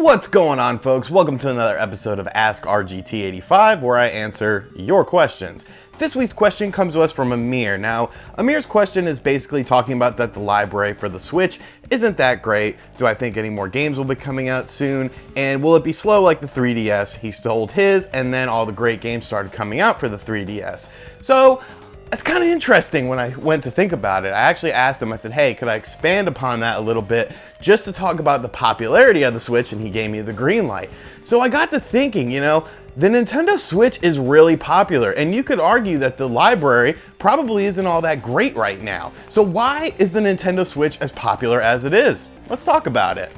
What's going on, folks? Welcome to another episode of Ask RGT 85, where I answer your questions. This week's question comes to us from Amir. Now, Amir's question is basically talking about that the library for the Switch isn't that great. Do I think any more games will be coming out soon? And will it be slow like the 3DS? He sold his, and then all the great games started coming out for the 3DS. So, it's kind of interesting when I went to think about it. I actually asked him, I said, hey, could I expand upon that a little bit just to talk about the popularity of the Switch? And he gave me the green light. So I got to thinking, the Nintendo Switch is really popular, and you could argue that the library probably isn't all that great right now. So why is the Nintendo Switch as popular as it is? Let's talk about it.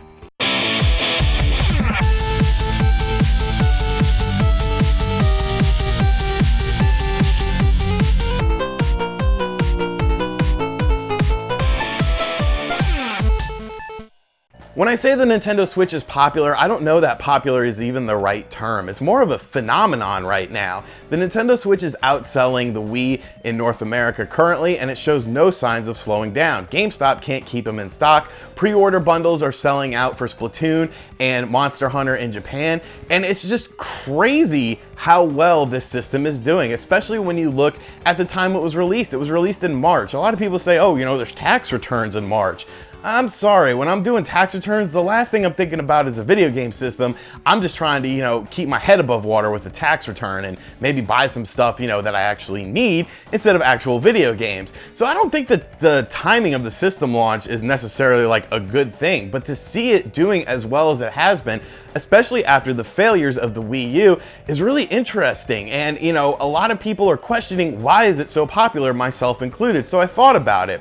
When I say the Nintendo Switch is popular, I don't know that popular is even the right term. It's more of a phenomenon right now. The Nintendo Switch is outselling the Wii in North America currently, and it shows no signs of slowing down. GameStop can't keep them in stock. Pre-order bundles are selling out for Splatoon and Monster Hunter in Japan, and it's just crazy how well this system is doing, especially when you look at the time it was released. It was released in March. A lot of people say, oh, there's tax returns in March. I'm sorry, when I'm doing tax returns, the last thing I'm thinking about is a video game system. I'm just trying to, keep my head above water with a tax return and maybe buy some stuff, that I actually need instead of actual video games. So I don't think that the timing of the system launch is necessarily like a good thing, but to see it doing as well as it has been, especially after the failures of the Wii U, is really interesting. And, a lot of people are questioning why is it so popular, myself included. So I thought about it.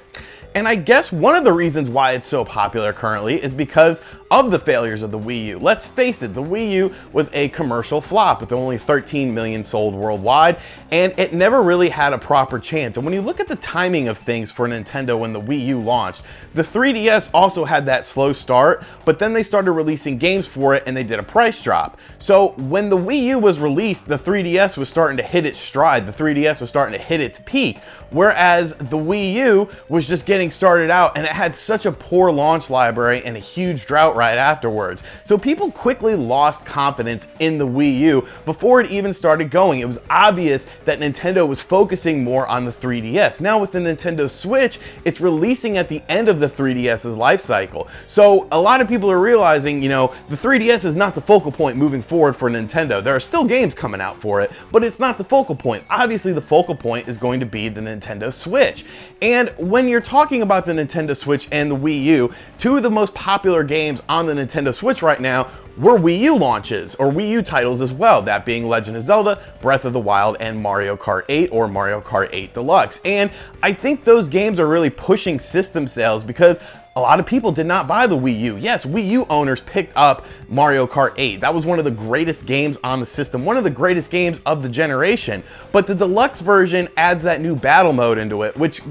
And I guess one of the reasons why it's so popular currently is because of the failures of the Wii U. Let's face it, the Wii U was a commercial flop with only 13 million sold worldwide, and it never really had a proper chance. And when you look at the timing of things for Nintendo when the Wii U launched, the 3DS also had that slow start, but then they started releasing games for it and they did a price drop. So when the Wii U was released, the 3DS was starting to hit its stride. The 3DS was starting to hit its peak, whereas the Wii U was just getting started out, and it had such a poor launch library and a huge drought right afterwards. So people quickly lost confidence in the Wii U before it even started going. It was obvious that Nintendo was focusing more on the 3DS. Now with the Nintendo Switch, it's releasing at the end of the 3DS's life cycle. So a lot of people are realizing, the 3DS is not the focal point moving forward for Nintendo. There are still games coming out for it, but it's not the focal point. Obviously the focal point is going to be the Nintendo Switch. And when you're talking about the Nintendo Switch and the Wii U, two of the most popular games on the Nintendo Switch right now were Wii U launches, or Wii U titles as well, that being Legend of Zelda, Breath of the Wild, and Mario Kart 8 or Mario Kart 8 Deluxe. And I think those games are really pushing system sales because a lot of people did not buy the Wii U. Yes, Wii U owners picked up Mario Kart 8. That was one of the greatest games on the system, one of the greatest games of the generation. But the Deluxe version adds that new battle mode into it, which,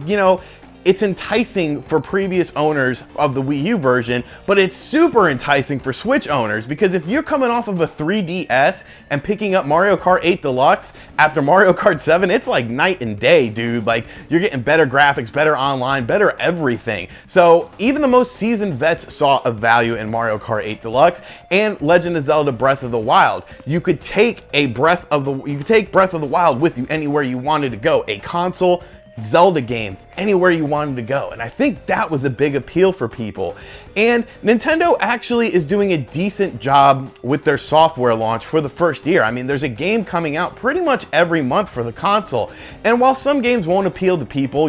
it's enticing for previous owners of the Wii U version, but it's super enticing for Switch owners, because if you're coming off of a 3DS and picking up Mario Kart 8 Deluxe after Mario Kart 7, it's like night and day, dude. Like, you're getting better graphics, better online, better everything. So even the most seasoned vets saw a value in Mario Kart 8 Deluxe and Legend of Zelda Breath of the Wild. You could take Breath of the Wild with you anywhere you wanted to go, a console Zelda game anywhere you wanted to go. And I think that was a big appeal for people. And Nintendo actually is doing a decent job with their software launch for the first year. I mean, there's a game coming out pretty much every month for the console. And while some games won't appeal to people,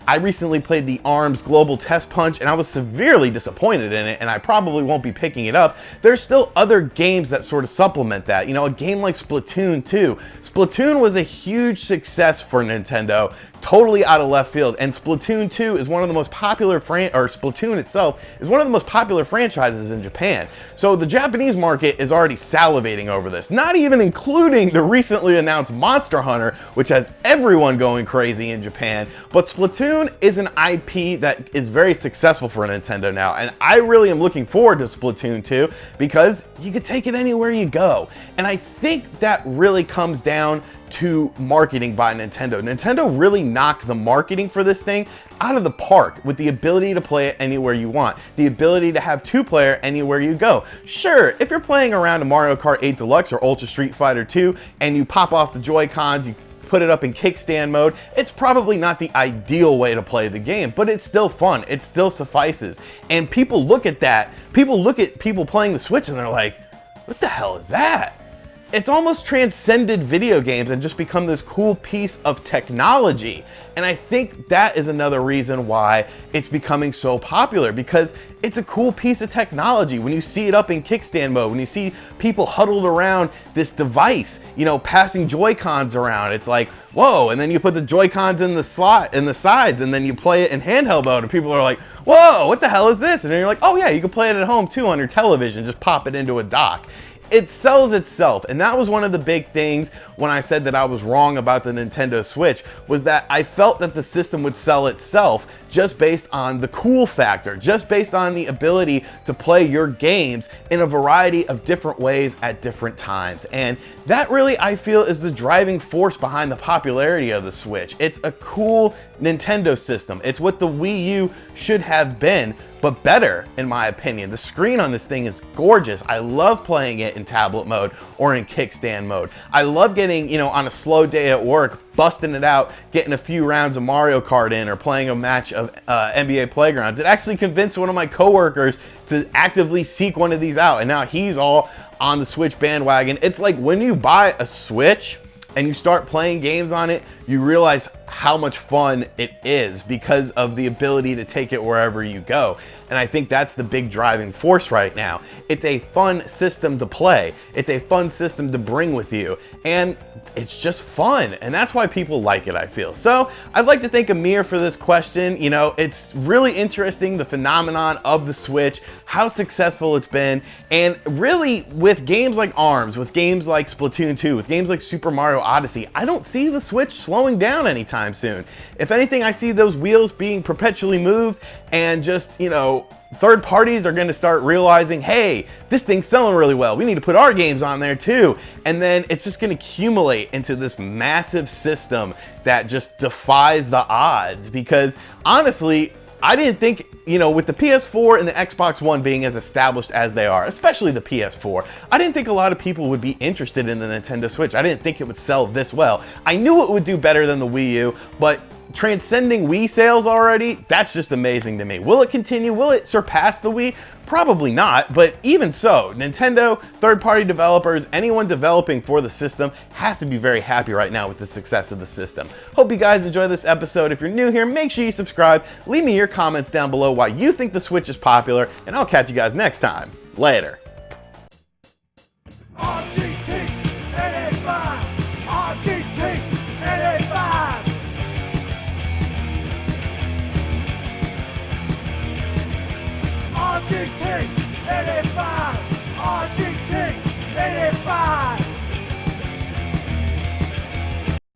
I recently played the ARMS Global Test Punch and I was severely disappointed in it, and I probably won't be picking it up. There's still other games that sort of supplement that. A game like Splatoon 2. Splatoon was a huge success for Nintendo, totally out of left field. And Splatoon 2 is one of the most popular, Splatoon itself is one of the most popular franchises in Japan. So the Japanese market is already salivating over this, not even including the recently announced Monster Hunter, which has everyone going crazy in Japan. But Splatoon is an IP that is very successful for Nintendo now, and I really am looking forward to Splatoon 2 because you could take it anywhere you go. And I think that really comes down to marketing by Nintendo. Nintendo really knocked the marketing for this thing out of the park with the ability to play it anywhere you want, the ability to have two-player anywhere you go. Sure, if you're playing around a Mario Kart 8 Deluxe or Ultra Street Fighter 2 and you pop off the Joy-Cons, you put it up in kickstand mode, it's probably not the ideal way to play the game, but it's still fun, it still suffices. And people look at that, people look at people playing the Switch and they're like, what the hell is that? It's almost transcended video games and just become this cool piece of technology. And I think that is another reason why it's becoming so popular, because it's a cool piece of technology. When you see it up in kickstand mode, when you see people huddled around this device, you know, passing Joy-Cons around, it's like, whoa, and then you put the Joy-Cons in the slot, in the sides, and then you play it in handheld mode, and people are like, whoa, what the hell is this? And then you're like, oh yeah, you can play it at home too on your television, just pop it into a dock. It sells itself, and that was one of the big things when I said that I was wrong about the Nintendo Switch, was that I felt that the system would sell itself just based on the cool factor, just based on the ability to play your games in a variety of different ways at different times. And that really, I feel, is the driving force behind the popularity of the Switch. It's a cool Nintendo system. It's what the Wii U should have been, but better, in my opinion. The screen on this thing is gorgeous. I love playing it in tablet mode or in kickstand mode. I love getting, you know, on a slow day at work, busting it out, getting a few rounds of Mario Kart in, or playing a match of NBA Playgrounds. It actually convinced one of my coworkers to actively seek one of these out, and now he's all on the Switch bandwagon. It's like when you buy a Switch and you start playing games on it, you realize how much fun it is because of the ability to take it wherever you go. And I think that's the big driving force right now. It's a fun system to play. It's a fun system to bring with you. And it's just fun. And that's why people like it, I feel. So I'd like to thank Amir for this question. You know, it's really interesting, the phenomenon of the Switch, how successful it's been. And really, with games like ARMS, with games like Splatoon 2, with games like Super Mario Odyssey, I don't see the Switch slowing down anytime soon. If anything, I see those wheels being perpetually moved, and just, you know, third parties are going to start realizing, hey, this thing's selling really well, we need to put our games on there too. And then it's just going to accumulate into this massive system that just defies the odds. Because honestly, I didn't think, you know, with the PS4 and the Xbox One being as established as they are, especially the PS4, I didn't think a lot of people would be interested in the Nintendo Switch. I didn't think it would sell this well. I knew it would do better than the Wii U, but transcending Wii sales already, that's just amazing to me. Will it continue? Will it surpass the Wii? Probably not, but even so, Nintendo, third-party developers, anyone developing for the system has to be very happy right now with the success of the system. Hope you guys enjoy this episode. If you're new here, make sure you subscribe. Leave me your comments down below why you think the Switch is popular, and I'll catch you guys next time. Later. RGT 85, RGT 85. RGT 85.